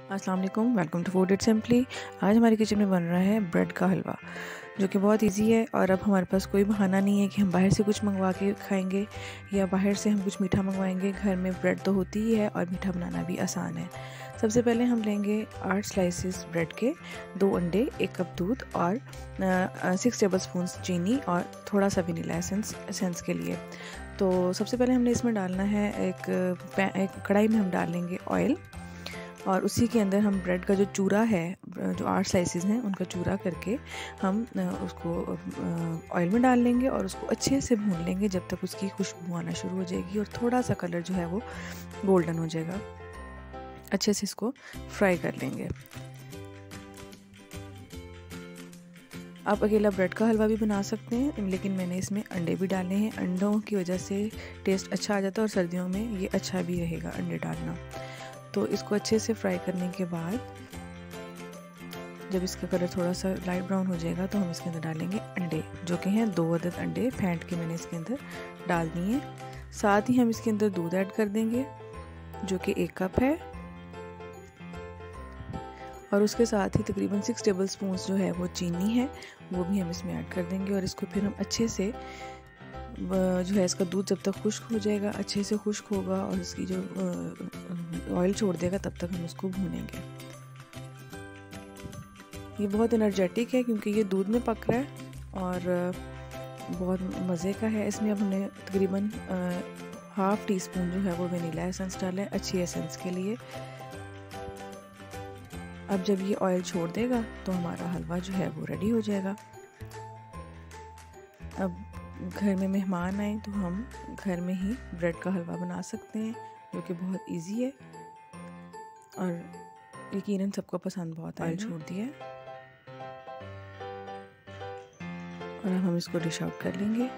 अस्सलाम वालेकुम, welcome to food eat simply. आज हमारी किचन में बन रहा है ब्रेड का हलवा, जो कि बहुत इजी है। और अब हमारे पास कोई बहाना नहीं है कि हम बाहर से कुछ मंगवा के खाएंगे या बाहर से हम कुछ मीठा मंगवाएंगे। घर में ब्रेड तो होती ही है और मीठा बनाना भी आसान है। सबसे पहले हम लेंगे 8 स्लाइसेस ब्रेड के, 2 अंडे, 1 कप दूध और 6 टेबल स्पून चीनी और थोड़ा सा वनीला एसेंस के लिए। तो सबसे पहले हमने इसमें डालना है एक कढ़ाई में हम डालेंगे ऑयल, और उसी के अंदर हम ब्रेड का जो चूरा है, जो 8 स्लाइसेस हैं उनका चूरा करके हम उसको ऑयल में डाल लेंगे और उसको अच्छे से भून लेंगे जब तक उसकी खुशबू आना शुरू हो जाएगी और थोड़ा सा कलर जो है वो गोल्डन हो जाएगा। अच्छे से इसको फ्राई कर लेंगे। आप अकेला ब्रेड का हलवा भी बना सकते हैं, लेकिन मैंने इसमें अंडे भी डाले हैं। अंडों की वजह से टेस्ट अच्छा आ जाता है और सर्दियों में ये अच्छा भी रहेगा अंडे डालना। तो इसको अच्छे से फ्राई करने के बाद जब इसका कलर थोड़ा सा लाइट ब्राउन हो जाएगा तो हम इसके अंदर डालेंगे अंडे, जो कि हैं 2 अदद अंडे फेंट के मैंने इसके अंदर डाल दिए। साथ ही हम इसके अंदर दूध ऐड कर देंगे, जो कि 1 कप है, और उसके साथ ही तकरीबन 6 टेबल स्पून जो है वो चीनी है, वो भी हम इसमें ऐड कर देंगे। और इसको फिर हम अच्छे से जो है, इसका दूध जब तक खुश्क हो जाएगा, अच्छे से खुश्क होगा और इसकी जो ऑयल छोड़ देगा, तब तक हम इसको भूनेंगे। ये बहुत एनर्जेटिक है क्योंकि ये दूध में पक रहा है और बहुत मज़े का है। इसमें अब हमने तकरीबन ½ टीस्पून जो है वो वनीला एसेंस डाला है, अच्छी एसेंस के लिए। अब जब ये ऑयल छोड़ देगा तो हमारा हलवा जो है वो रेडी हो जाएगा। अब घर में मेहमान आए तो हम घर में ही ब्रेड का हलवा बना सकते हैं, जो कि बहुत इजी है और यकीनन सबको पसंद बहुत आया। ऑयल छोड़ दिया है और अब हम इसको डिश आउट कर लेंगे।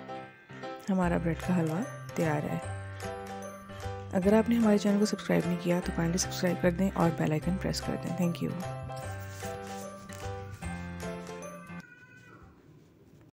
हमारा ब्रेड का हलवा तैयार है। अगर आपने हमारे चैनल को सब्सक्राइब नहीं किया तो काइंडली सब्सक्राइब कर दें और बेल आइकन प्रेस कर दें। Thank you.